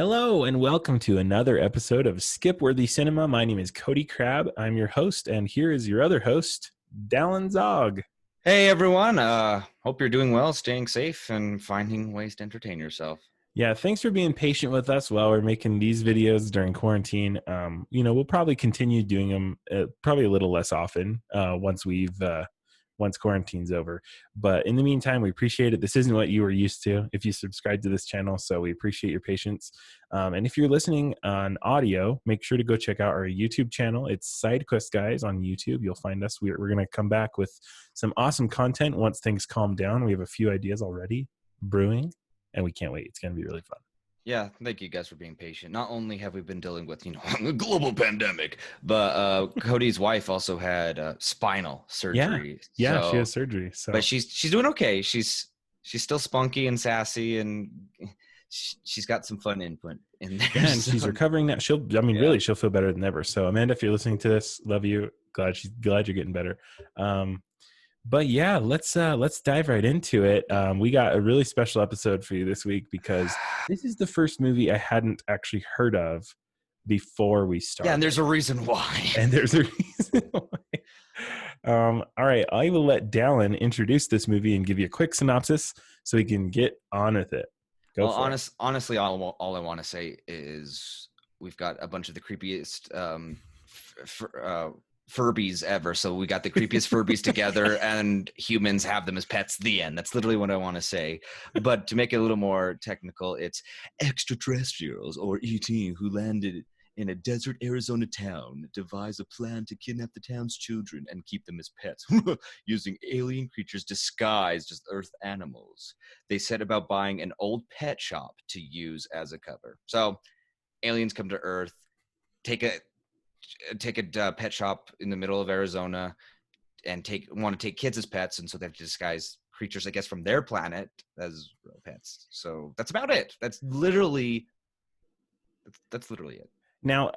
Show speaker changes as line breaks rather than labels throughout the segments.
Hello and welcome to another episode of Skip-Worthy Cinema. My name is Cody Crabb. I'm your host, and here is your other host, Dallin Zog.
Hey everyone, hope you're doing well, staying safe, and finding ways to entertain yourself.
Yeah, thanks for being patient with us while we're making these videos during quarantine. We'll probably continue doing them probably a little less often once quarantine's over. But in the meantime, we appreciate it. This isn't what you were used to if you subscribe to this channel, so we appreciate your patience. And if you're listening on audio, make sure to go check out our YouTube channel. It's SideQuest Guys on YouTube. You'll find us. We're going to come back with some awesome content once things calm down. We have a few ideas already brewing, and we can't wait. It's going to be really fun.
Yeah, thank you guys for being patient. Not only have we been dealing with, a global pandemic, but Cody's wife also had spinal surgery.
Yeah, she has surgery. So,
but she's doing okay. She's still spunky and sassy, and she's got some fun input in there.
Yeah, and she's recovering now. Really, she'll feel better than ever. So, Amanda, if you're listening to this, love you. Glad you're getting better. But yeah, let's dive right into it. We got a really special episode for you this week because this is the first movie I hadn't actually heard of before we started.
Yeah, and there's a reason why.
All right, I will let Dallin introduce this movie and give you a quick synopsis so we can get on with it.
Honestly, all I want to say is we've got a bunch of the creepiest Furbys ever. So we got the creepiest Furbys together, and humans have them as pets. The end. That's literally what I want to say. But to make it a little more technical, it's extraterrestrials, or ET, who landed in a desert Arizona town, devise a plan to kidnap the town's children and keep them as pets, using alien creatures disguised as Earth animals. They set about buying an old pet shop to use as a cover. So aliens come to Earth, take a pet shop in the middle of Arizona, and want to take kids as pets, and so they have to disguise creatures, I guess, from their planet as real pets. So that's about it. That's literally it.
Now,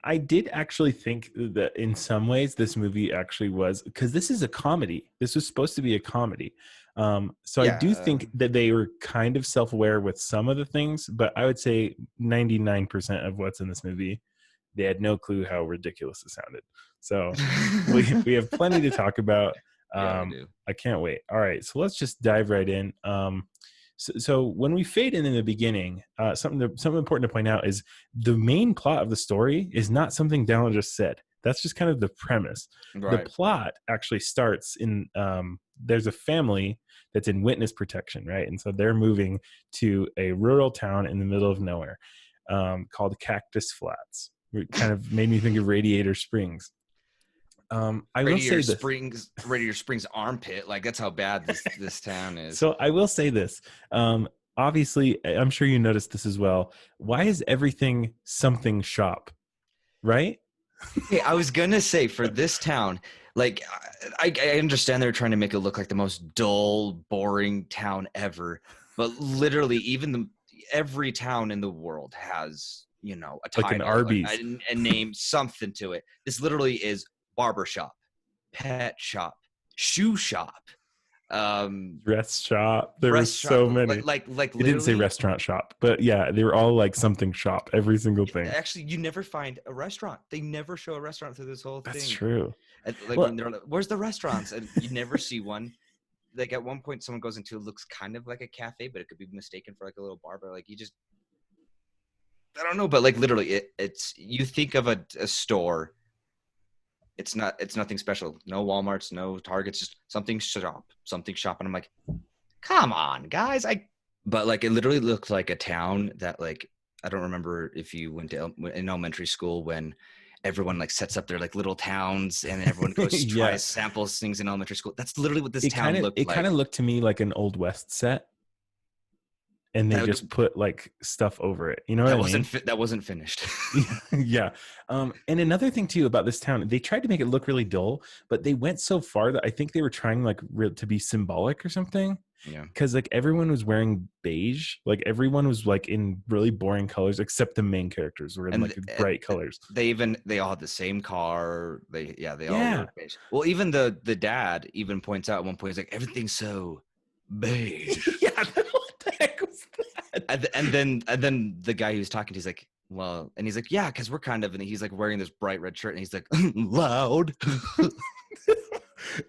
I did actually think that in some ways this movie actually was, because this is a comedy. This was supposed to be a comedy. So yeah, I do think that they were kind of self-aware with some of the things, but I would say 99% of what's in this movie, they had no clue how ridiculous it sounded. So we have plenty to talk about.
Yeah, we do.
I can't wait. All right, so let's just dive right in. So when we fade in the beginning, something important to point out is the main plot of the story is not something Dallin just said. That's just kind of the premise. Right. The plot actually starts in there's a family that's in witness protection, right? And so they're moving to a rural town in the middle of nowhere called Cactus Flats. It kind of made me think of Radiator Springs.
Radiator Springs armpit. Like, that's how bad this town is.
So I will say this. Obviously, I'm sure you noticed this as well. Why is everything something shop? Right?
Hey, I was going to say, for this town, like, I understand they're trying to make it look like the most dull, boring town ever. But literally, every town in the world has, a title,
like an Arby's,
a name, something to it. This literally is barber shop, pet shop, shoe shop,
dress shop. There were so many.
Like
it didn't say restaurant shop, but yeah, they were all like something shop. Every single thing.
Actually, you never find a restaurant. They never show a restaurant through this whole thing.
That's true.
When they're like, "Where's the restaurants?" and you never see one. Like, at one point, someone goes into it, looks kind of like a cafe, but it could be mistaken for like a little bar. But like, I don't know, but like, literally, it's you think of a store. It's nothing special. No Walmarts, no Targets, just something shop. And I'm like, come on, guys. But like, it literally looked like a town that, like, I don't remember if you went to in elementary school when everyone like sets up their like little towns and everyone goes tries samples things in elementary school. That's literally what this town looked like.
It kind of looked to me like an Old West set. And they just put like stuff over it. You know what I mean?
That wasn't finished.
Yeah. And another thing too about this town, they tried to make it look really dull, but they went so far that I think they were trying like to be symbolic or something.
Yeah.
Because like everyone was wearing beige, like everyone was like in really boring colors, except the main characters were in bright colors.
They all had the same car. They all were beige. Well, even the dad even points out at one point, he's like, everything's so beige.
Yeah. What the heck was that?
And then the guy who's talking to, he's like, well, and he's like, yeah, because we're kind of, and he's like wearing this bright red shirt, and he's like, loud.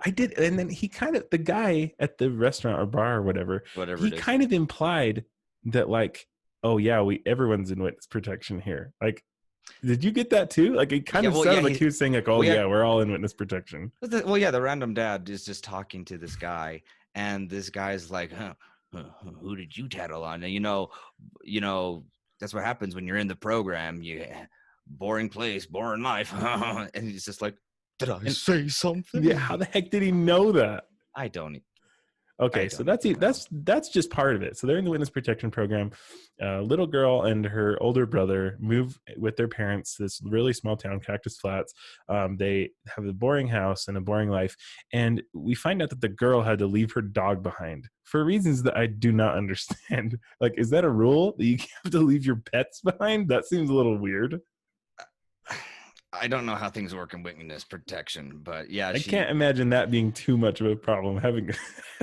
I did, and then the guy at the restaurant or bar or whatever,
Whatever
he
it is.
kind of implied that like, oh yeah, everyone's in witness protection here. Like, did you get that too? Like, it kind of sounded like he was saying like, oh yeah, we're all in witness protection.
Well, yeah, the random dad is just talking to this guy, and this guy's like, who did you tattle on? And you know, that's what happens when you're in the program. You boring place, boring life. And he's just like, did I say something?
Yeah, how the heck did he know that?
I don't.
Okay, so that's just part of it. So they're in the witness protection program. Little girl and her older brother move with their parents to this really small town, Cactus Flats. They have a boring house and a boring life, and we find out that the girl had to leave her dog behind for reasons that I do not understand. Like, is that a rule that you have to leave your pets behind? That seems a little weird.
I don't know how things work in witness protection, but yeah,
I can't imagine that being too much of a problem, having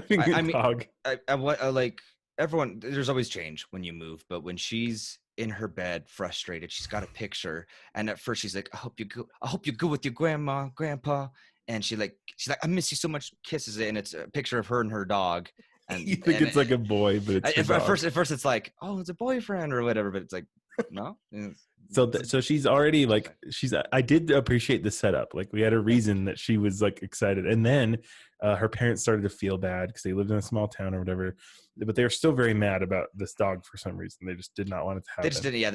a dog.
Like everyone, there's always change when you move, but when she's in her bed frustrated, she's got a picture, and at first she's like, I hope you go with your grandpa, and she's like, I miss you so much, kisses it, and it's a picture of her and her dog. And
you think it's like a boy, but it's
at first it's like, oh, it's a boyfriend or whatever, but it's like, no.
So she's already like, I did appreciate the setup. Like, we had a reason that she was like excited, and then her parents started to feel bad because they lived in a small town or whatever, but they were still very mad about this dog for some reason. They just did not want it to happen.
They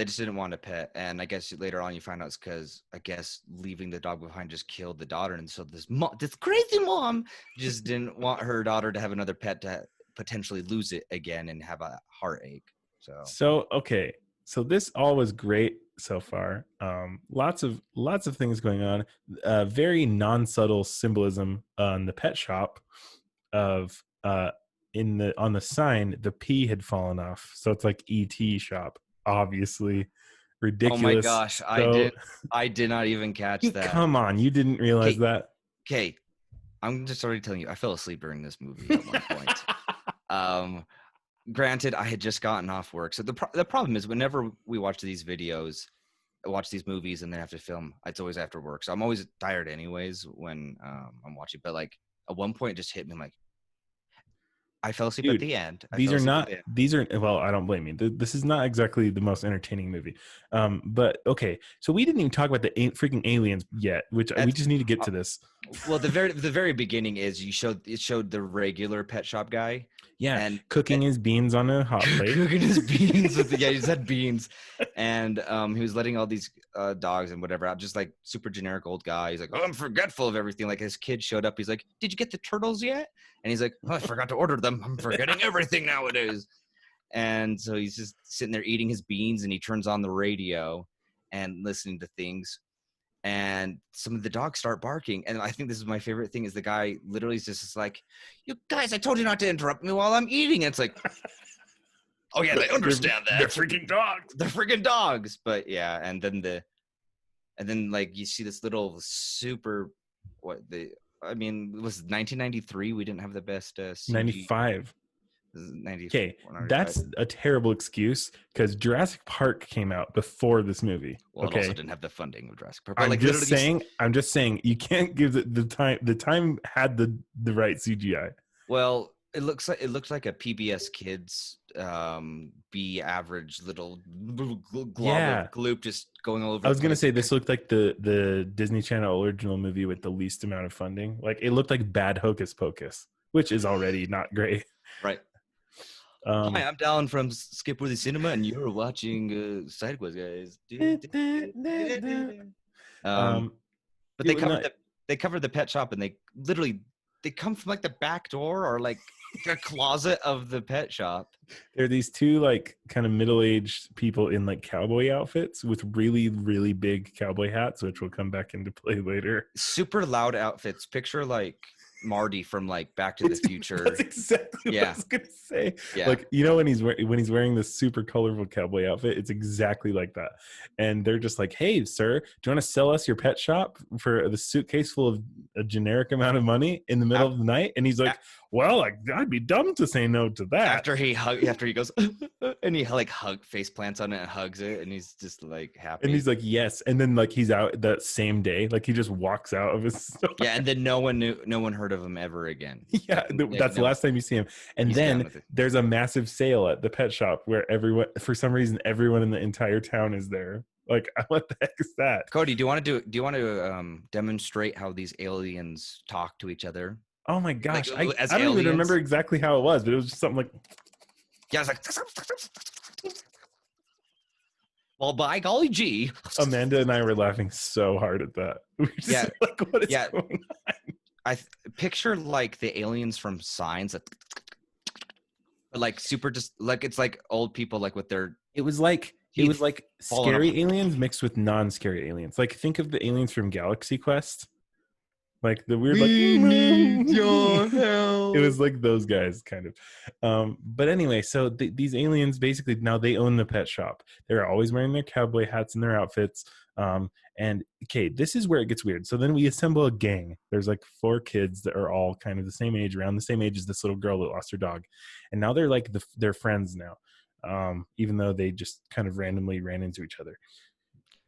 just didn't want a pet. And I guess later on you find out it's because I guess leaving the dog behind just killed the daughter, and so this crazy mom just didn't want her daughter to have another pet to potentially lose it again and have a heartache. So
okay. So this all was great so far. Lots of things going on. Very non-subtle symbolism on the pet shop of on the sign, the P had fallen off. So it's like ET shop, obviously. Ridiculous.
Oh my gosh, I did not even catch that.
Come on, you didn't realize that?
Okay, I'm just already telling you, I fell asleep during this movie at one point. Granted, I had just gotten off work. So the problem is whenever we watch these movies and then have to film, it's always after work. So I'm always tired anyways when I'm watching. But like at one point it just hit me. I'm like, I fell asleep at the end.
Well, I don't blame you. This is not exactly the most entertaining movie. But okay. So we didn't even talk about the freaking aliens yet, we just need to get to this.
Well, the very beginning is it showed the regular pet shop guy.
Yeah, and cooking his beans on a hot plate.
Cooking his beans he just had beans, and he was letting all these dogs and whatever out, just like super generic old guy. He's like, oh, I'm forgetful of everything. Like his kid showed up. He's like, did you get the turtles yet? And he's like, oh, I forgot to order them. I'm forgetting everything nowadays. And so he's just sitting there eating his beans, and he turns on the radio and listening to things. And some of the dogs start barking. And I think this is my favorite thing is the guy literally is just like, you guys, I told you not to interrupt me while I'm eating. And it's like, oh yeah, they understand that.
They're freaking dogs.
They're freaking dogs. But yeah, and then like you see this little super, it was 1993. We didn't have the best CG.
95. Okay, that's a terrible excuse because Jurassic Park came out before this movie.
Well, it also didn't have the funding of Jurassic Park.
I'm just saying, you can't give the time. The time had the right CGI.
Well, it looks like a PBS Kids B average little gloop just going all over.
I was gonna say this looked like the Disney Channel original movie with the least amount of funding. Like it looked like bad Hocus Pocus, which is already not great.
Right. Hi, I'm Dallin from Skipworthy Cinema, and you're watching Sideways, guys. But they covered the pet shop, and they come from like the back door or like the closet of the pet shop.
There are these two like kind of middle-aged people in like cowboy outfits with really, really big cowboy hats, which will come back into play later.
Super loud outfits. Picture like Marty from like Back to the Future.
That's exactly what I was gonna say. Yeah. Like, you know, when he's wearing this super colorful cowboy outfit, it's exactly like that. And they're just like, hey sir, do you want to sell us your pet shop for the suitcase full of a generic amount of money in the middle of the night? And he's like, well, like I'd be dumb to say no to that.
After he goes, and he like face plants on it and hugs it, and he's just like happy.
And he's like, yes. And then like he's out that same day, like he just walks out of his store.
Yeah, and then no one heard of him ever again.
Yeah, that's the last time you see him. And then there's a massive sale at the pet shop where everyone, for some reason, everyone in the entire town is there. Like, what the heck is that?
Cody, do you want to demonstrate how these aliens talk to each other?
Oh my gosh,
like,
I don't even remember exactly how it was, but it was just something like,
yeah, it's like, well, by golly gee.
Amanda and I were laughing so hard at that. We were just like, what is going on?
I picture like the aliens from Signs, like super, just like it's like old people, like with their.
It was like scary aliens mixed with non-scary aliens. Like think of the aliens from Galaxy Quest. Like the weird,
we need your help.
It was like those guys, kind of. But anyway, so these aliens basically now they own the pet shop. They're always wearing their cowboy hats and their outfits. And okay, this is where it gets weird. So then we assemble a gang. There's like 4 kids that are all kind of the same age, around the same age as this little girl that lost her dog, and now they're like they're friends now. Even though they just kind of randomly ran into each other.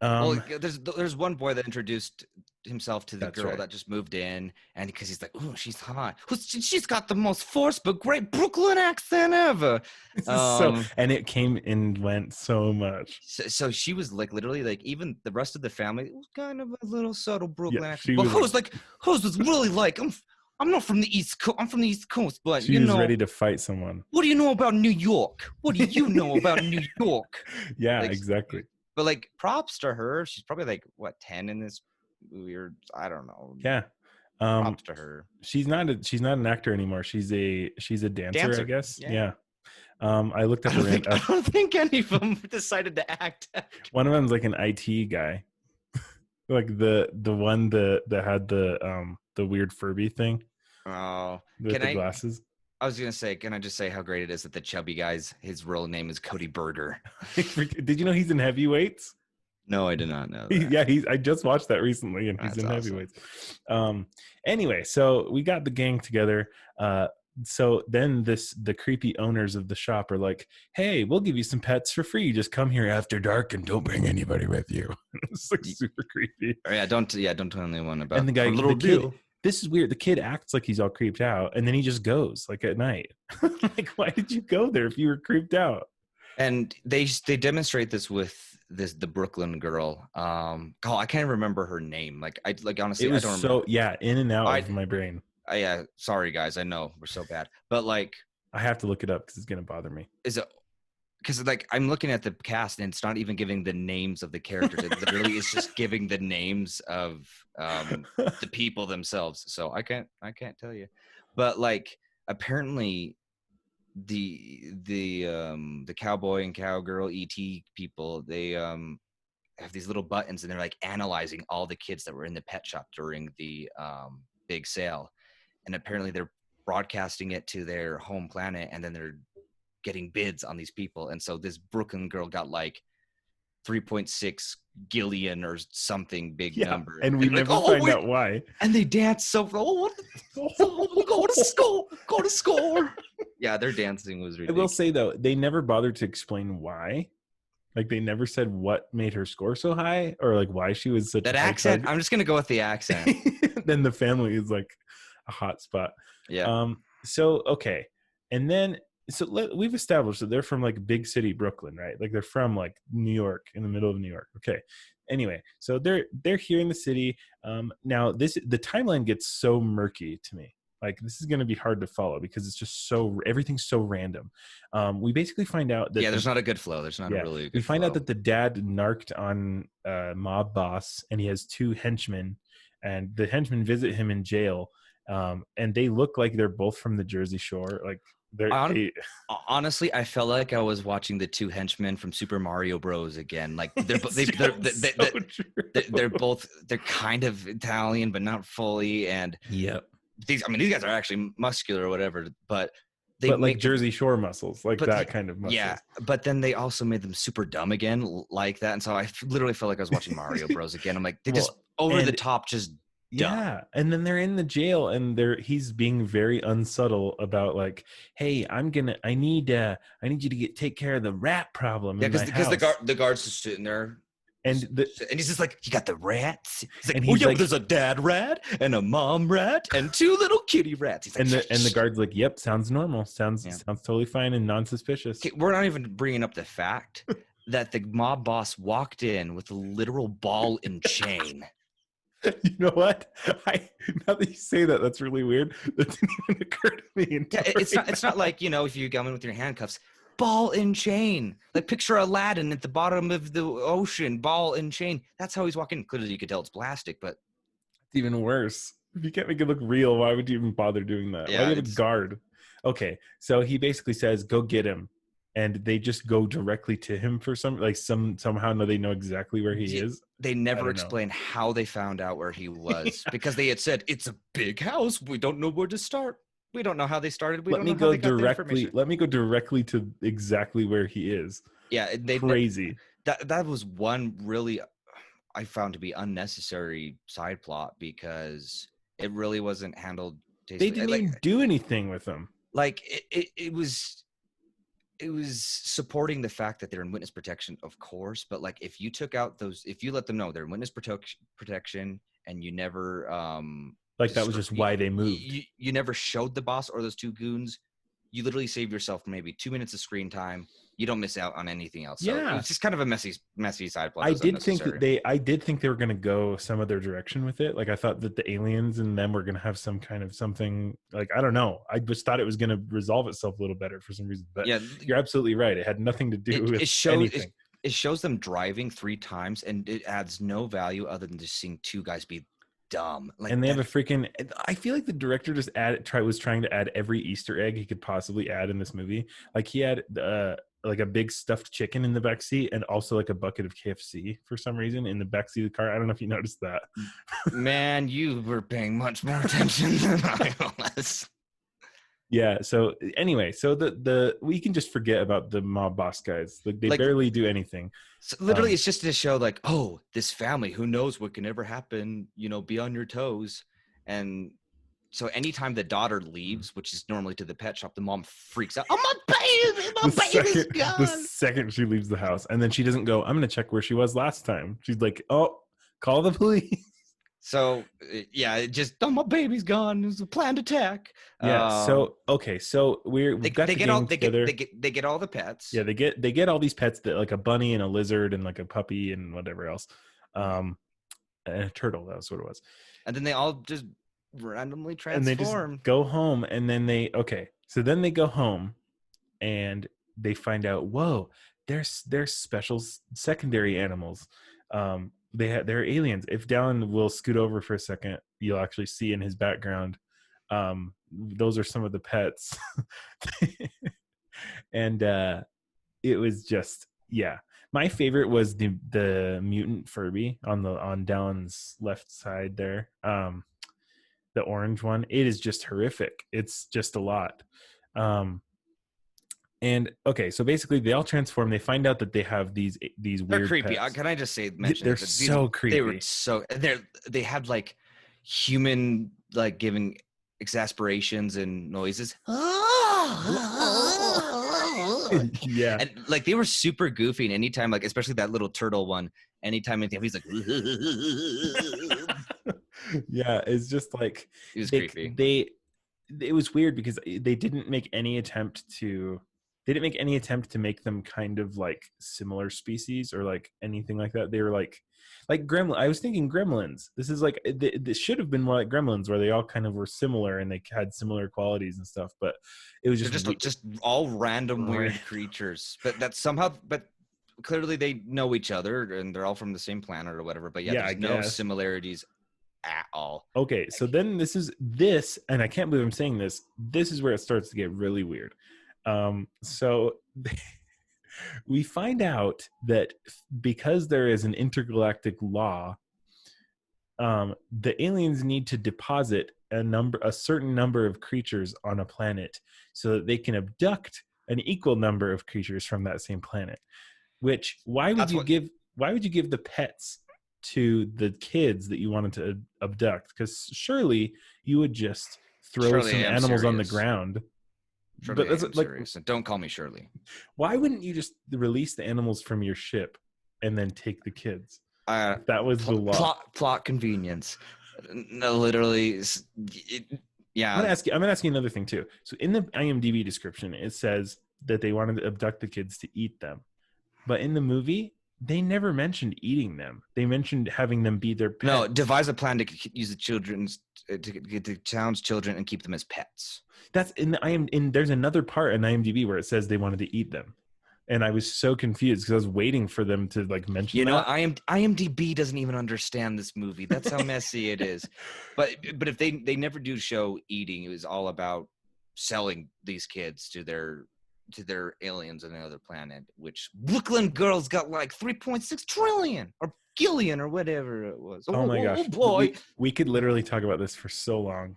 Well, there's one boy that introduced himself to the girl
right.
that just moved in, and because he's like, oh, she's hot. She's got the most forced but great Brooklyn accent ever.
And it came and went so much.
So she was like literally like even the rest of the family was kind of a little subtle Brooklyn accent.
But
hers was really like I'm not from the East Coast. I'm from the East Coast, but
she was ready to fight someone.
What do you know about New York? What do you know about New York?
Yeah, like, exactly.
But like, props to her. She's probably like what 10 in this weird. I don't know.
Yeah.
Props to her.
She's not an actor anymore. She's a dancer. I guess. Yeah. I looked up.
I don't think any of them decided to act.
One of them's like an IT guy, like the one that had the weird Furby thing.
Oh,
with the glasses.
I was gonna say, can I just say how great it is that the chubby guy's his real name is Cody Berger?
Did you know he's in Heavyweights?
No, I did not know that.
Yeah, I just watched that recently, and he's in Heavyweights. Anyway, so we got the gang together. So then the creepy owners of the shop are like, hey, we'll give you some pets for free. Just come here after dark and don't bring anybody with you. It's like super creepy.
Don't tell anyone about.
And the guy,
little deal.
This is weird. The kid acts like he's all creeped out, and then he just goes like at night. Like, why did you go there if you were creeped out?
And they demonstrate this with the Brooklyn girl. I can't remember her name. Honestly,
it was
I don't remember.
In and out of my brain.
Yeah, sorry guys, I know we're so bad, but like
I have to look it up because it's gonna bother me.
Is it? Because like I'm looking at the cast and it's not even giving the names of the characters. It literally is just giving the names of the people themselves. So I can't tell you. But like apparently the cowboy and cowgirl ET people, they have these little buttons and they're like analyzing all the kids that were in the pet shop during the big sale, and apparently they're broadcasting it to their home planet, and then they're getting bids on these people. And so this Brooklyn girl got like 3.6 gillion or something big number,
and we never find out why.
And they dance so go to score. Yeah, their dancing was ridiculous.
I will say though, they never bothered to explain why. Like they never said what made her score so high, or like why she was such
that accent. I'm just gonna go with the accent.
Then the family is like a hot spot.
Yeah.
So okay, and then we've established that they're from like big city Brooklyn, right? Like they're from like New York, in the middle of New York. Okay. Anyway, so they're here in the city. Now the timeline gets so murky to me. Like this is going to be hard to follow because it's just everything's so random. We basically find out that
there's not a good flow. There's not a really good
we find
flow.
out that the dad narked on mob boss, and he has 2 henchmen, and the henchmen visit him in jail. And they look like they're both from the Jersey Shore. Like
honestly, I felt like I was watching the 2 henchmen from Super Mario Bros. Again. Like they're kind of Italian, but not fully. And these guys are actually muscular or whatever, but they
like Jersey Shore muscles, like that kind of muscles.
Yeah, but then they also made them super dumb again, like that. And so I literally felt like I was watching Mario Bros. Again. I'm like, they just over the top, just Dumb.
Yeah, and then they're in the jail, and he's being very unsubtle about like, hey, I need you to take care of the rat problem
Yeah,
in my
because
house.
the guard's just sitting there.
And
And he's just like, you got the rats. He's like,
and
oh
he's
yeah, well,
like,
there's a dad rat and a mom rat and 2 little kitty rats. He's like,
and the guard's like, yep, sounds normal, sounds
yeah.
totally fine and non-suspicious.
Okay, we're not even bringing up the fact that the mob boss walked in with a literal ball and chain.
You know what? Now that you say that, that's really weird. That didn't even occur to me.
Yeah, it's not like, you know, if you come in with your handcuffs, ball and chain. Like picture Aladdin at the bottom of the ocean, ball and chain. That's how he's walking. Clearly you could tell it's plastic, but
It's even worse. If you can't make it look real, why would you even bother doing that? Why do
yeah,
you have a guard? Okay, so he basically says, "Go get him," and they just go directly to him for somehow. No, they know exactly where he is.
they
I
never
don't know.
explained how they found out where he was
Yeah.
because they had said it's a big house. We don't know where to start. We don't know how they started. We
Let
don't
me
know how
go
they got the
directly.
information.
Let me go directly to exactly where he is.
Yeah,
Crazy.
that was one really I found to be unnecessary side plot because it really wasn't handled
They
tastefully.
didn't even do anything with him.
Like it was supporting the fact that they're in witness protection, of course, but like if you took out those, if you let them know they're in witness protection and you never
Like that was just why they moved.
you never showed the boss or those 2 goons, you literally save yourself maybe 2 minutes of screen time. You don't miss out on anything else. So
Yeah.
it's just kind of a messy side plot.
I did think they were going to go some other direction with it. Like I thought that the aliens and them were going to have some kind of something, like, I don't know. I just thought it was going to resolve itself a little better for some reason. But
yeah,
you're absolutely right. It had nothing to do with anything.
It shows them driving 3 times and it adds no value other than just seeing 2 guys be dumb. Like,
and they have a freaking, I feel like the director just was trying to add every Easter egg he could possibly add in this movie. Like he had like a big stuffed chicken in the backseat and also like a bucket of KFC for some reason in the backseat of the car. I don't know if you noticed that.
Man, you were paying much more attention than I was.
Yeah. So anyway, so we can just forget about the mob boss guys. Like they barely do anything.
So literally, it's just to show like, oh, this family, who knows what can ever happen, you know, be on your toes. And so anytime the daughter leaves, which is normally to the pet shop, the mom freaks out. Oh, my baby's gone.
The second she leaves the house. And then she doesn't go, I'm going to check where she was last time. She's like, oh, call the police.
So yeah, it just, oh, my baby's gone. It was a planned attack.
Yeah. So okay. So they get all
the pets.
Yeah, they get all these pets, that like a bunny and a lizard and like a puppy and whatever else, and a turtle. That was what it was.
And then they all just randomly transform.
And they just go home. And then so then they go home, and they find out, whoa, there's special secondary animals. They're aliens. If Dallin will scoot over for a second, you'll actually see in his background, those are some of the pets. And it was just, yeah, my favorite was the mutant Furby on Dallin's left side there, the orange one. It is just horrific. It's just a lot. And okay, so basically they all transform. They find out that they have these weird
They're creepy.
pets.
Can I just
they're so creepy.
They had like human, like giving exasperations and noises.
Yeah.
And like they were super goofy, and anytime, like especially that little turtle one, anytime he's like
yeah, it's just like
it was creepy.
It was weird because they didn't make any attempt to make them kind of like similar species or like anything like that. They were like Gremlin. I was thinking Gremlins. This is like, this should have been more like Gremlins, where they all kind of were similar and they had similar qualities and stuff. But it was
just all random weird creatures. But clearly they know each other and they're all from the same planet or whatever. But yeah, there's no similarities at all.
Okay, so then this, and I can't believe I'm saying this. This is where it starts to get really weird. So we find out that because there is an intergalactic law, the aliens need to deposit a certain number of creatures on a planet so that they can abduct an equal number of creatures from that same planet. Which why would you give the pets to the kids that you wanted to abduct? Because surely you would just throw
Shirley,
some
I am
animals on the
serious.
ground.
Shirley,
But
I
that's
am
like,
serious. And don't call me Shirley.
why wouldn't you just release the animals from your ship and then take the kids? If that was the law.
Plot convenience. No, literally. Yeah.
I'm gonna ask you another thing too. So in the IMDb description, it says that they wanted to abduct the kids to eat them, but in the movie, they never mentioned eating them. They mentioned having them be their pets.
No, devise a plan to use the children's to get the town's children and keep them as pets.
That's in the there's another part in IMDb where it says they wanted to eat them. And I was so confused because I was waiting for them to like mention that.
IMDb doesn't even understand this movie. That's how messy it is. But if they never do show eating, it was all about selling these kids to their aliens on another planet, which Brooklyn girls got like 3.6 trillion or gillion or whatever it was.
Oh my gosh.
Oh boy.
We could literally talk about this for so long.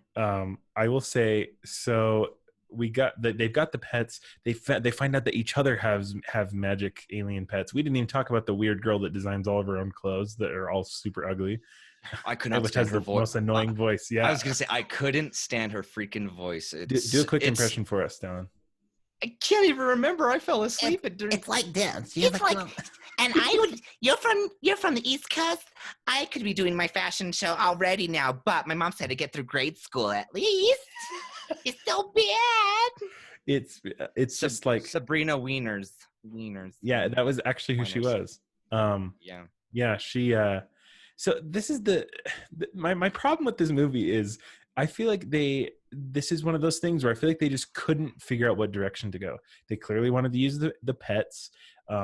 I will say, so they've got the pets. They find out that each other have magic alien pets. We didn't even talk about the weird girl that designs all of her own clothes that are all super ugly.
I could not
which
stand
has
her
the
voice.
most annoying voice. Yeah,
I was gonna say I couldn't stand her freaking voice.
Do a quick impression for us, Dylan.
I can't even remember. I fell asleep.
It's like this. It's like, and I would. You're from the East Coast. I could be doing my fashion show already now, but my mom said to get through grade school at least. It's so bad.
It's just like
Sabrina Wieners.
Yeah, that was actually who she was. Yeah, she. So this is my problem with this movie is I feel like this is one of those things where I feel like they just couldn't figure out what direction to go. They clearly wanted to use the pets.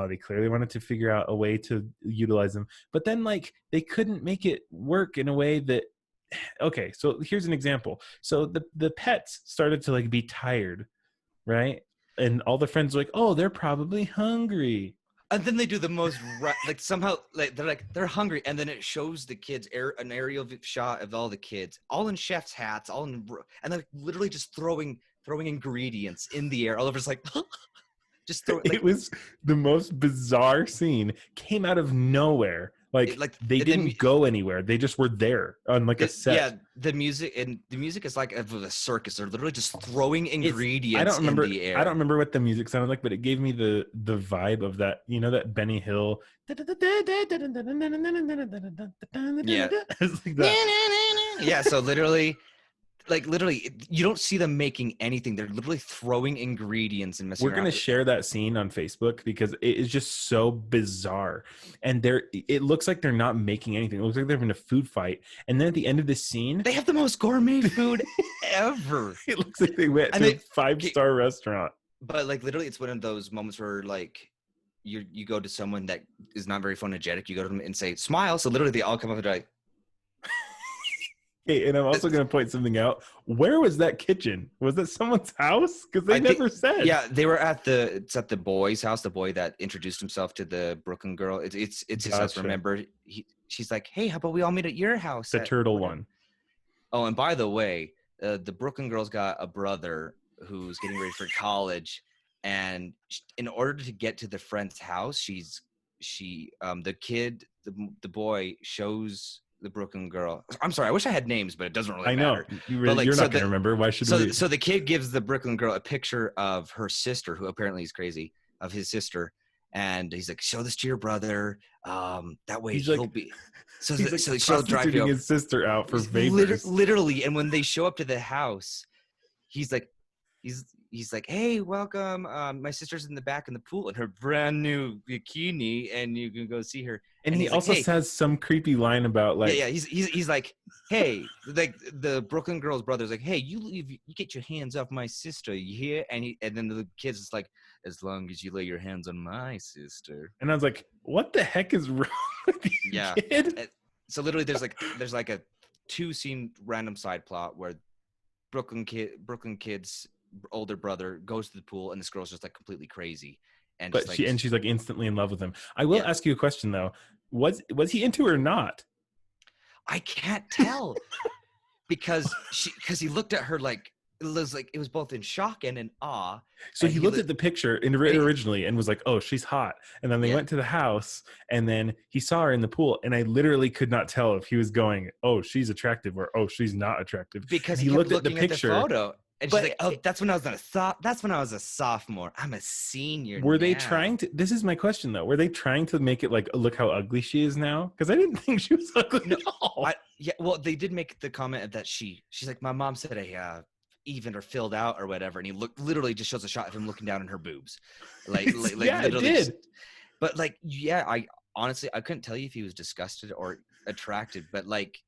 They clearly wanted to figure out a way to utilize them, but then like they couldn't make it work in a way that. Okay, so here's an example. So the pets started to like be tired, right? And all the friends were like, "Oh, they're probably hungry."
And then they do the most like somehow like they're hungry, and then it shows the kids an aerial shot of all the kids, all in chef's hats, and they're literally just throwing ingredients in the air. All of it's like just throw. Like,
it was the most bizarre scene. Came out of nowhere. They didn't go anywhere. They just were there on like a set.
Yeah, the music is like of a circus. They're literally just throwing ingredients in the air.
I don't remember what the music sounded like, but it gave me the vibe of that. You know that Benny Hill.
Yeah.
It's like that.
Yeah. So literally, you don't see them making anything. They're literally throwing ingredients and messing
We're going to
around.
share that scene on Facebook because it is just so bizarre. And it looks like they're not making anything. It looks like they're having a food fight. And then at the end of the scene,
They have the most gourmet food ever.
it looks like they went to a 5-star restaurant.
But like literally, it's one of those moments where like you go to someone that is not very photogenic. You go to them and say, "Smile." So literally, they all come up and like.
Hey, and I'm also going to point something out. Where was that kitchen? Was that someo's house? Because they never said.
Yeah, they were at the boy's house. The boy that introduced himself to the Brooklyn girl. It's his house. Remember, she's like, "Hey, how about we all meet at your house?"
The turtle one.
Oh, and by the way, the Brooklyn girl's got a brother who's getting ready for college, and in order to get to the friend's house, the boy shows the Brooklyn girl. I'm sorry, I wish I had names, but it doesn't really matter.
I know. You're not going to remember. Why should we?
So the kid gives the Brooklyn girl a picture of her sister, who apparently is crazy, of his sister. And he's like, show this to your brother. That way he'll be. So she'll drive you
his sister out for favors.
Literally. And when they show up to the house, he's like, hey, welcome. My sister's in the back in the pool in her brand new bikini, and you can go see her.
And he also says some creepy line about like,
yeah. He's like, hey, like the Brooklyn girl's brother's like, hey, you get your hands off my sister, you hear? And then the kid's just like, as long as you lay your hands on my sister.
And I was like, what the heck is wrong with you, kid?
So literally, there's like a 2-scene random side plot where Brooklyn kid's older brother goes to the pool, and this girl's just like completely crazy. And
she's like instantly in love with him. I will ask you a question though. Was he into her or not?
I can't tell because he looked at her like it was both in shock and in awe.
So
And
he looked at the picture originally and was like, "Oh, she's hot." And then they went to the house, and then he saw her in the pool, and I literally could not tell if he was going, "Oh, she's attractive," or "Oh, she's not attractive,"
because
he looked at the picture.
At the photo, and she's like, "Oh, that's when I was a sophomore. I'm a senior."
Were they trying to? This is my question though. Were they trying to make it like, look how ugly she is now? Because I didn't think she was ugly at all.
Well, they did make the comment that she's like, my mom said I even or filled out or whatever, and he literally just shows a shot of him looking down on her boobs, like
yeah, it did.
But like, yeah, I honestly I couldn't tell you if he was disgusted or attracted, but like,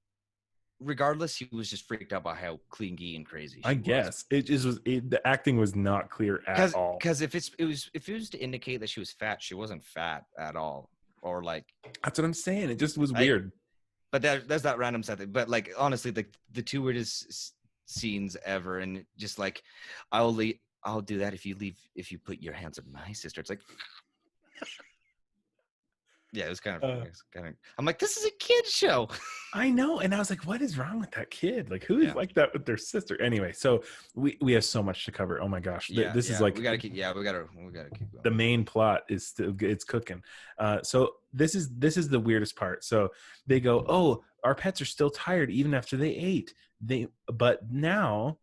regardless, he was just freaked out by how clingy and crazy she
guess it just was. The acting was not clear at all.
Because if it was to indicate that she was fat, she wasn't fat at all, or like.
That's what I'm saying. It just was weird.
But there's that random stuff. But like, honestly, the two weirdest scenes ever, and just like, I'll do that if you put your hands on my sister. It's like, yeah, it was kind of I'm like, this is a kid show.
I know, and I was like, what is wrong with that kid? Like, who is like that with their sister? Anyway, so we have so much to cover. Oh my gosh, this is like, we gotta keep going. The main plot is still, it's cooking. So this is the weirdest part. So they go, oh, our pets are still tired even after they ate. But now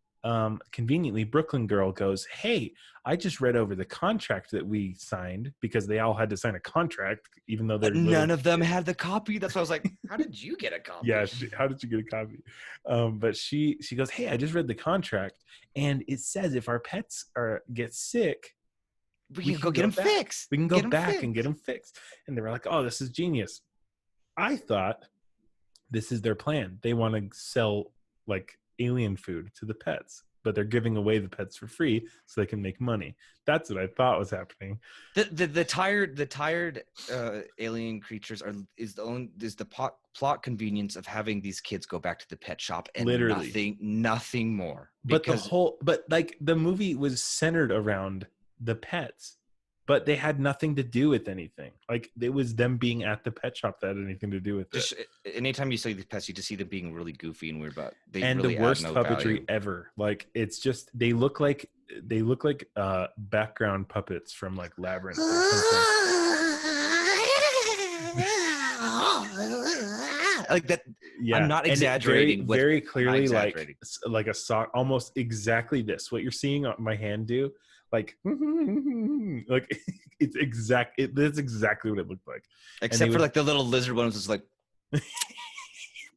conveniently, Brooklyn Girl goes, hey, I just read over the contract that we signed, because they all had to sign a contract, even though
none of them had the copy. That's why I was like, how did you get a copy?
Yeah, how did you get a copy? But she goes, hey, I just read the contract, and it says if our pets get sick,
we can go get them fixed.
We can go back and get them fixed. And they were like, oh, this is genius. I thought this is their plan. They want to sell like alien food to the pets, but they're giving away the pets for free so they can make money. That's what I thought was happening.
The tired alien creatures is the plot convenience of having these kids go back to the pet shop and
literally
nothing more.
But the movie was centered around the pets, but they had nothing to do with anything. Like, it was them being at the pet shop that had anything to do with it.
Anytime you see the pets, you just see them being really goofy and weird, but
and really the worst puppetry ever. Like, it's just, they look like background puppets from like Labyrinth or something.
Like that. Yeah, I'm not exaggerating.
Very clearly, like a sock, almost exactly this. What you're seeing my hand do. Like it's that's exactly what it looked like.
Except for like the little lizard one was just like.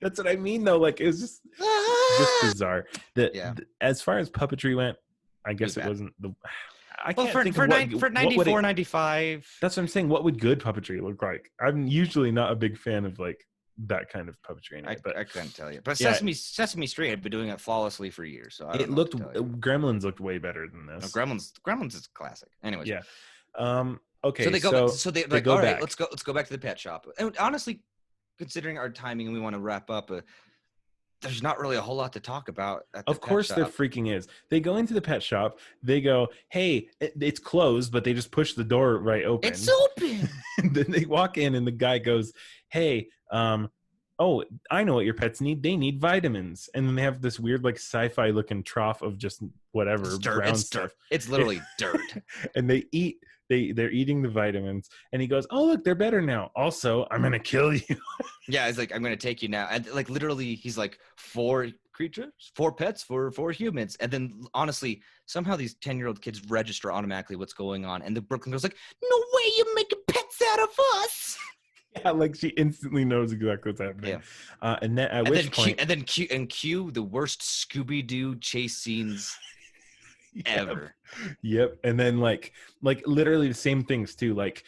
That's what I mean, though. Like, it was just bizarre. As far as puppetry went, I guess it wasn't the. I can't think
for 94.95.
That's what I'm saying. What would good puppetry look like? I'm usually not a big fan of like that kind of puppetry. Anyway,
I couldn't tell you. But Sesame Street had been doing it flawlessly for years. So
Gremlins looked way better than this.
No, Gremlins is a classic. Anyways.
Yeah. Okay.
So they go. So they like, all right,
back.
let's go back to the pet shop. And honestly, considering our timing and we want to wrap up, there's not really a whole lot to talk about.
Of course, there freaking is. They go into the pet shop. They go, hey, it's closed, but they just push the door right open.
It's open.
And then they walk in, and the guy goes, hey, oh, I know what your pets need. They need vitamins. And then they have this weird, like, sci-fi looking trough of just whatever.
It's dirt.
Brown stuff.
It's literally dirt.
And they're eating the vitamins. And he goes, oh, look, they're better now. Also, I'm going to kill you.
Yeah, he's like, I'm going to take you now. And like, literally, he's like, 4 creatures, 4 pets for 4 humans. And then honestly, somehow these 10-year-old kids register automatically what's going on. And the Brooklyn girl's like, no way you're making pets out of us.
Yeah, like she instantly knows exactly what's happening. Yeah. And then
cue the worst Scooby-Doo chase scenes ever.
Yep. And then like literally the same things too. Like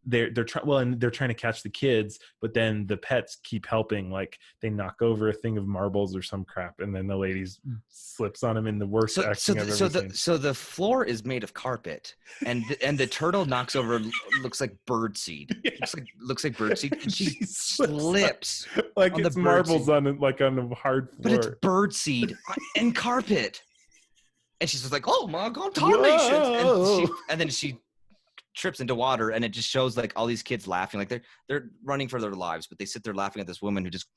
they're trying to catch the kids, but then the pets keep helping. Like, they knock over a thing of marbles or some crap, and then the lady slips on them in the worst acting I've ever seen.
So the floor is made of carpet, and the turtle knocks over, looks like birdseed. Yeah. Looks like birdseed. And she slips
like it's marbles on a hard floor,
but it's birdseed and carpet. And she's just like, "Oh my God, tarnations!" And then she trips into water, and it just shows like all these kids laughing, like they're running for their lives, but they sit there laughing at this woman who just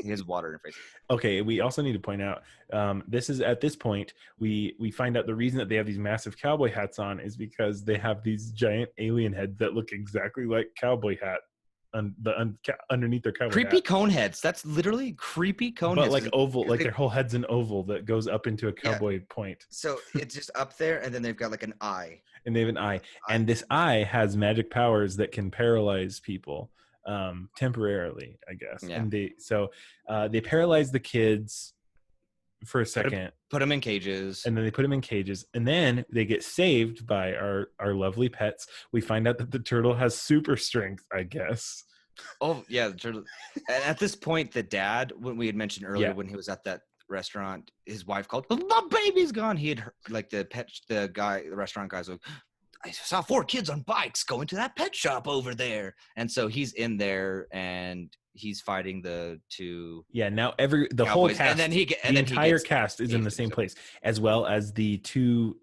his water interface.
Okay, we also need to point out this is at this point we find out the reason that they have these massive cowboy hats on is because they have these giant alien heads that look exactly like cowboy hat underneath their cowboy
Creepy
hat.
cone heads. That's literally creepy cone heads.
But like oval, like their whole head's an oval that goes up into a cowboy point.
So it's just up there, and then they've got like an eye.
And they have an eye. And this eye has magic powers that can paralyze people temporarily, I guess.
Yeah.
And they paralyze the kids for a second.
Put them in cages.
And then they put them in cages. And then they get saved by our lovely pets. We find out that the turtle has super strength, I guess.
Oh, yeah. The turtle. And at this point, the dad, when we had mentioned earlier, when he was at that restaurant, his wife called, "My baby's gone." He had heard, like the restaurant guy's like, "I saw 4 kids on bikes going to that pet shop over there." And so he's in there and he's fighting the 2.
Yeah, now the
cowboys.
whole cast,
the
entire cast is in the same place, as well as the 2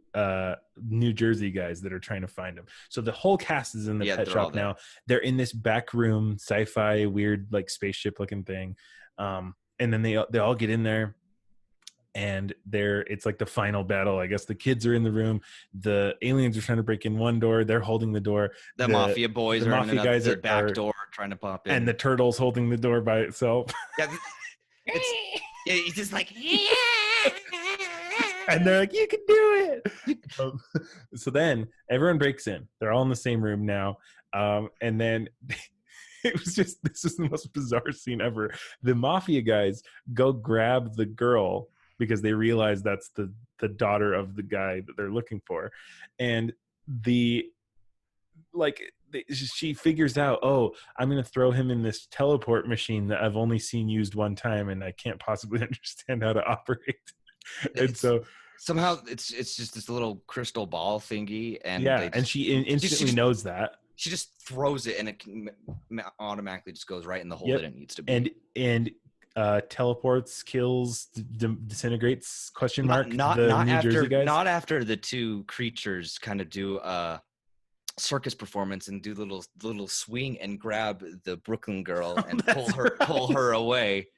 New Jersey guys that are trying to find him. So the whole cast is in the pet shop now. They're in this back room, sci-fi, weird, like spaceship looking thing. And then they all get in there. And it's like the final battle. I guess the kids are in the room. The aliens are trying to break in one door. They're holding the door.
The mafia boys are in the back door trying to pop in.
And the turtle's holding the door by itself.
Yeah,
he's just like,
and they're like, "You can do it." So then everyone breaks in. They're all in the same room now. And then this is the most bizarre scene ever. The mafia guys go grab the girl, because they realize that's the daughter of the guy that they're looking for. And she figures out, oh, I'm going to throw him in this teleport machine that I've only seen used one time and I can't possibly understand how to operate. And so
somehow it's just this little crystal ball thingy. And
and she instantly knows that. She
just throws it and it automatically just goes right in the hole that it needs to be.
And teleports, kills, disintegrates, question mark,
not
New
after
Jersey guys?
Not after the 2 creatures kind of do a circus performance and do little swing and grab the Brooklyn girl and pull her away.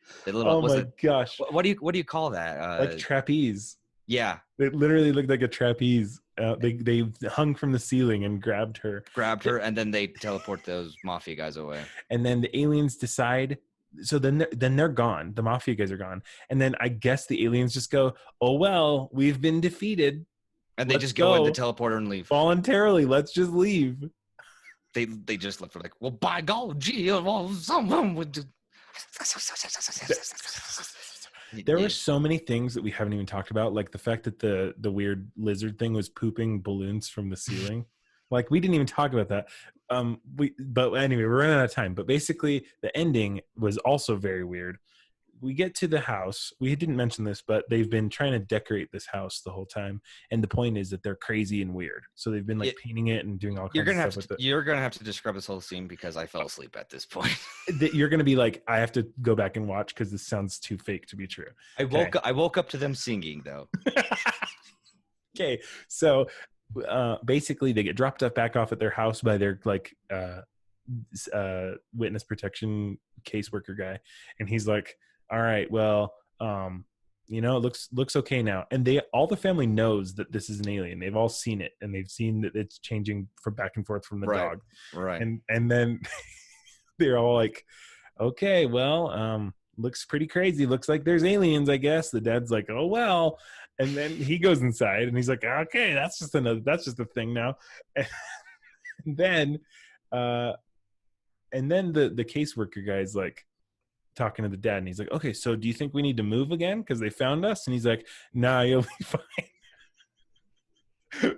Gosh.
What do you call that?
Like trapeze.
Yeah.
It literally looked like a trapeze. They hung from the ceiling and grabbed her,
and then they teleport those mafia guys away.
And then the aliens decide. So then they're gone. The mafia guys are gone. And then I guess the aliens just go, "Oh, well, we've been defeated."
And they just go in the teleporter and leave.
Voluntarily, let's just leave.
They just left. Like, well, by God, gee, well, someone would do.
There were so many things that we haven't even talked about, like the fact that the weird lizard thing was pooping balloons from the ceiling. Like, we didn't even talk about that. But anyway, we're running out of time. But basically, the ending was also very weird. We get to the house. We didn't mention this, but they've been trying to decorate this house the whole time. And the point is that they're crazy and weird. So they've been painting it and doing all kinds of stuff with it.
You're going to have to describe this whole scene because I fell asleep at this point.
You're going to be like, I have to go back and watch because this sounds too fake to be true.
I woke up to them singing, though.
Okay. So basically, they get dropped back off at their house by their witness protection caseworker guy. And he's like, all right, well, it looks okay now. And all the family knows that this is an alien. They've all seen it, and they've seen that it's changing from back and forth from the dog.
Right.
And then they're all like, okay, well, looks pretty crazy. Looks like there's aliens, I guess. The dad's like, oh, well. And then he goes inside and he's like, okay, that's just a thing now. And then the caseworker guy's like, talking to the dad, and he's like, okay, so do you think we need to move again because they found us? And he's like, nah, you'll be fine.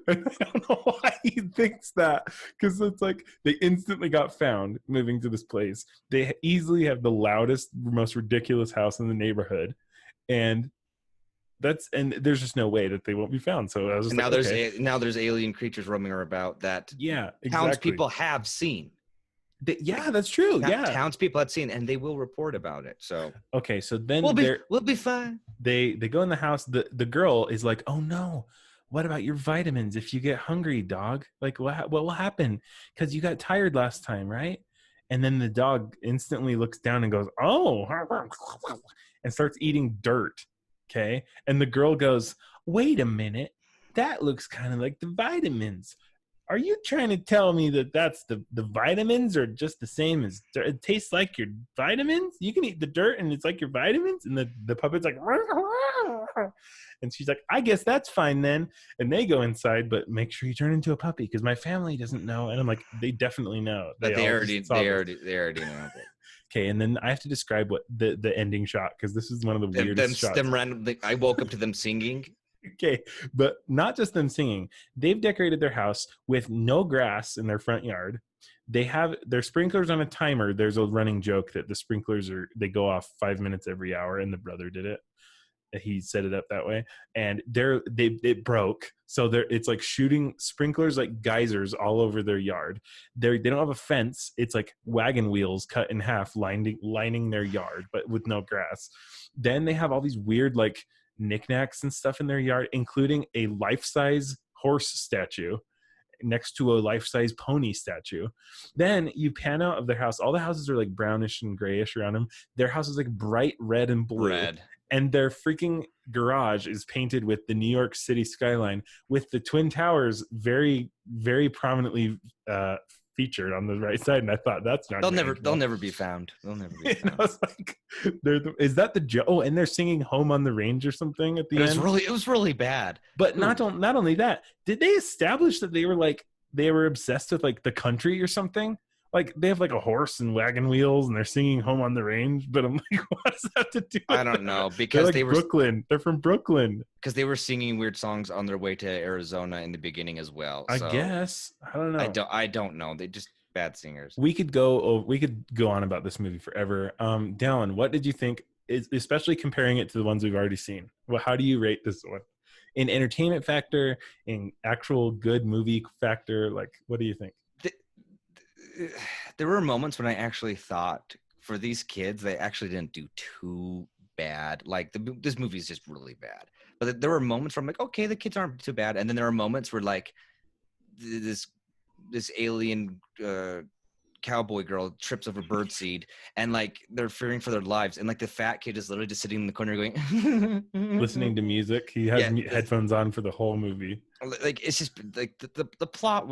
And I don't know why he thinks that, because it's like they instantly got found moving to this place. They easily have the loudest, most ridiculous house in the neighborhood, and there's just no way that they won't be found. So I was just
now there's alien creatures roaming about that townspeople have seen.
Yeah, that's true.
Townspeople had seen, and they will report about it. So
okay, so then
we'll be fine.
They go in the house. The girl is like, "Oh no, what about your vitamins? If you get hungry, dog, like what will happen? Because you got tired last time, right?" And then the dog instantly looks down and goes, oh, and starts eating dirt. Okay. And the girl goes, wait a minute. That looks kind of like the vitamins. Are you trying to tell me that that's the vitamins are just the same as dirt? It tastes like your vitamins? You can eat the dirt and it's like your vitamins? And the puppet's like, and she's like, I guess that's fine then. And they go inside, but make sure you turn into a puppy because my family doesn't know. And I'm like, they definitely know.
But they already know.
Okay, and then I have to describe what the ending shot, because this is one of the weirdest shots.
I woke up to them singing.
Okay, but not just them singing. They've decorated their house with no grass in their front yard. They have their sprinklers on a timer. There's a running joke that the sprinklers they go off 5 minutes every hour, and the brother did it. He set it up that way, and it broke. So it's like shooting sprinklers like geysers all over their yard. They don't have a fence. It's like wagon wheels cut in half, lining their yard, but with no grass. Then they have all these weird like knickknacks and stuff in their yard, including a life-size horse statue next to a life-size pony statue. Then you pan out of their house. All the houses are like brownish and grayish around them. Their house is like bright red and blue. And their freaking garage is painted with the New York City skyline, with the Twin Towers very, very prominently featured on the right side. And I thought, that's not.
They'll never be found. They'll never be found.
I was like, is that the joke? Oh, and they're singing "Home on the Range" or something at the end.
It was really bad.
But not only that, did they establish that they were obsessed with like the country or something? Like they have like a horse and wagon wheels and they're singing "Home on the Range," but I'm like, what does that have to do with
I don't know, because
they were Brooklyn. They're from Brooklyn.
Because they were singing weird songs on their way to Arizona in the beginning as well. So
I guess. I don't know.
I don't know. They just bad singers.
We could go on about this movie forever. Dallin, what did you think? Especially comparing it to the ones we've already seen. Well, how do you rate this one? In entertainment factor, in actual good movie factor, like what do you think?
There were moments when I actually thought, for these kids, they actually didn't do too bad. Like this movie is just really bad. But there were moments where I'm like, okay, the kids aren't too bad. And then there are moments where like this alien cowboy girl trips over birdseed, and like they're fearing for their lives, and like the fat kid is literally just sitting in the corner going
listening to music. He has headphones on for the whole movie.
Like it's just like the plot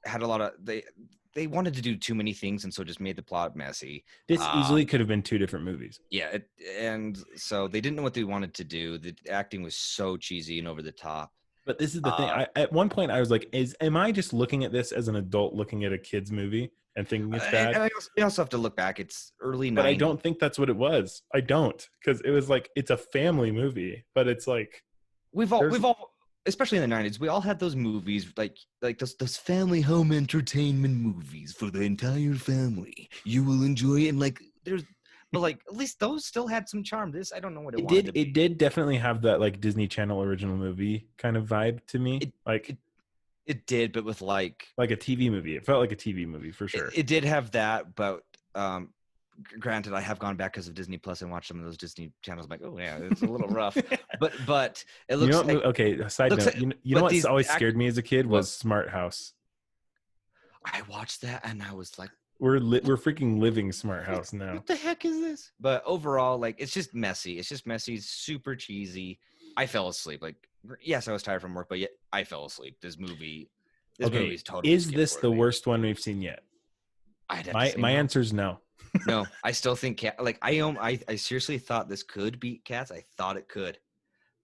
had a lot of they wanted to do too many things, and so just made the plot messy.
This easily could have been two different movies.
Yeah, and so they didn't know what they wanted to do. The acting was so cheesy and over the top.
But this is the thing. At one point, I was like, am I just looking at this as an adult looking at a kid's movie and thinking it's bad?
And I also have to look back. It's early 90s.
But I don't think that's what it was. I don't. Because it was like, it's a family movie. But it's like...
We've all, especially in the 90s, we all had those movies, like those family home entertainment movies for the entire family. You will enjoy it. And like, but like at least those still had some charm. This, I don't know what it wanted to be.
It did definitely have that like Disney Channel original movie kind of vibe to me.
It did, but with like
a TV movie. It felt like a TV movie for sure.
It did have that, but granted, I have gone back because of Disney Plus and watched some of those Disney channels. I'm like, oh yeah, it's a little rough. but it looks
okay. Side note,
like,
you know what always scared me as a kid was Smart House.
I watched that and I was like,
we're freaking living Smart House now.
What the heck is this? But overall, like, it's just messy. Super cheesy. I fell asleep. Like, yes, I was tired from work, but yet I fell asleep. This movie is totally.
Is this the worst one we've seen yet? My answer is no.
No, I still think I seriously thought this could beat Cats. I thought it could.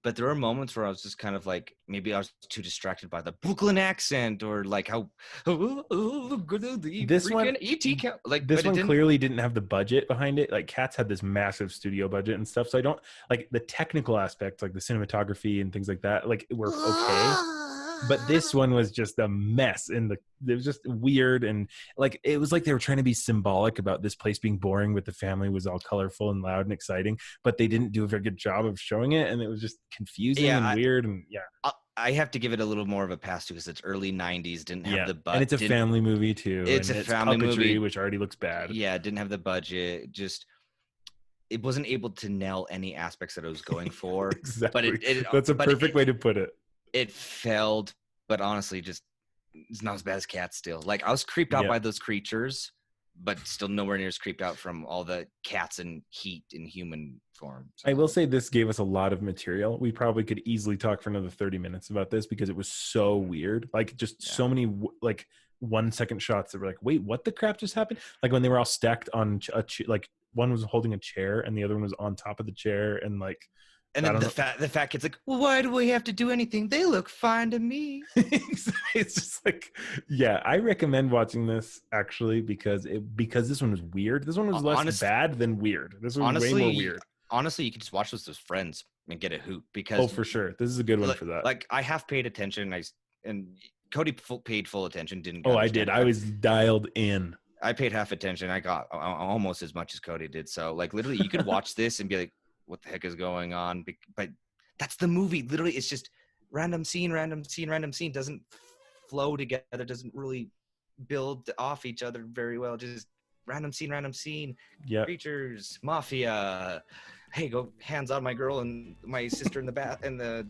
But there were moments where I was just kind of like, maybe I was too distracted by the Brooklyn accent or like how
this one
ET
clearly didn't have the budget behind it. Like Cats had this massive studio budget and stuff. So I don't like the technical aspects, like the cinematography and things like that. Like were okay. But this one was just a mess, and it was just weird, and like it was like they were trying to be symbolic about this place being boring, but the family was all colorful and loud and exciting. But they didn't do a very good job of showing it, and it was just confusing and weird. And
I have to give it a little more of a pass too, because it's early '90s, didn't have the budget,
and it's a family movie too.
It's a family movie,
which already looks bad.
Yeah, it didn't have the budget. Just it wasn't able to nail any aspects that it was going for.
Exactly. But that's a perfect way to put it.
It failed, but honestly, just it's not as bad as Cats still. Like I was creeped out by those creatures, but still nowhere near as creeped out from all the cats and heat in human form.
I will say this gave us a lot of material. We probably could easily talk for another 30 minutes about this because it was so weird. Like just so many like 1 second shots that were like, wait, what the crap just happened? Like when they were all stacked on like one was holding a chair and the other one was on top of the chair, and like,
and then the fat kid's like, well, why do we have to do anything? They look fine to me.
It's just like, yeah, I recommend watching this actually because this one was weird. This one was less bad than weird. This one was way more weird.
Honestly, you can just watch this with friends and get a hoot because
for sure, this is a good one for that.
Like I half paid attention, and Cody paid full attention. Didn't?
I did. I was dialed in.
I paid half attention. I got almost as much as Cody did. So like literally, you could watch this and be like, what the heck is going on? But that's the movie. Literally, it's just random scene, doesn't flow together, doesn't really build off each other very well. Just random scene.
Yeah.
Creatures, mafia. Hey, go hands on my girl and my sister in the bath in the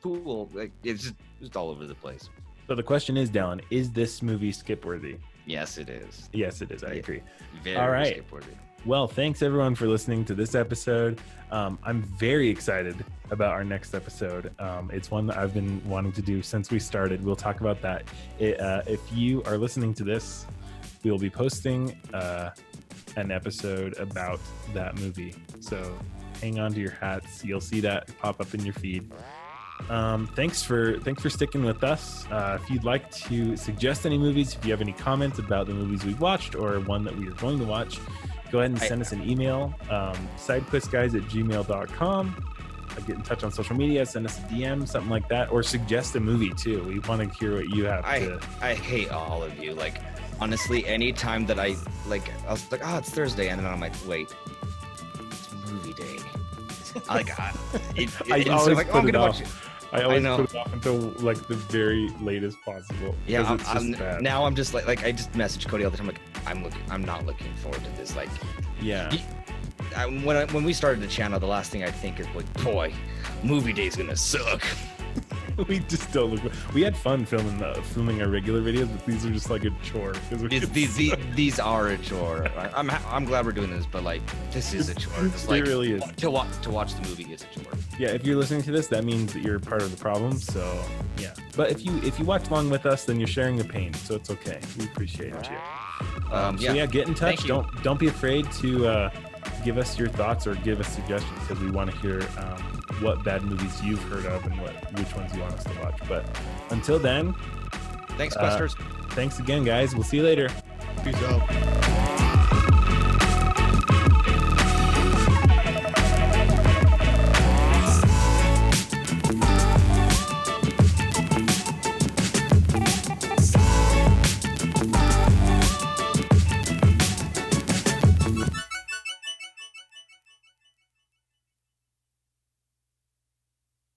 pool. Like it's just all over the place.
So the question is, Dallin, is this movie skip worthy?
Yes, it is.
Yes, it is. I agree.
Very
all right.
skip worthy.
Well, thanks everyone for listening to this episode. I'm very excited about our next episode. It's one that I've been wanting to do since we started. We'll talk about that. If you are listening to this, we will be posting an episode about that movie. So hang on to your hats. You'll see that pop up in your feed. Thanks for sticking with us. If you'd like to suggest any movies, if you have any comments about the movies we've watched or one that we are going to watch, go ahead and send us an email, sidequestguys@gmail.com. Get in touch on social media, send us a DM, something like that, or suggest a movie too. We want to hear what you have to.
I hate all of you. Like, honestly, anytime that I was like, oh, it's Thursday, and then I'm like, wait, it's movie day. I always put it off.
I always put it off until like the very latest possible.
Yeah, now I'm just like I just message Cody all the time. Like I'm not looking forward to this. Like,
yeah.
When we started the channel, the last thing I think is like, boy, movie day's gonna suck.
We just don't look. We had fun filming our regular videos, but these are just like a chore.
These are a chore. I'm glad we're doing this, but like this is a chore. It's like,
it really is.
To watch the movie is a chore.
Yeah, if you're listening to this, that means that you're part of the problem. So yeah, but if you watch along with us, then you're sharing the pain. So it's okay. We appreciate you. So get in touch. Don't be afraid to give us your thoughts or give us suggestions, because we want to hear what bad movies you've heard of and which ones you want us to watch. But until then,
thanks, Questers.
Thanks again, guys. We'll see you later.
Peace out.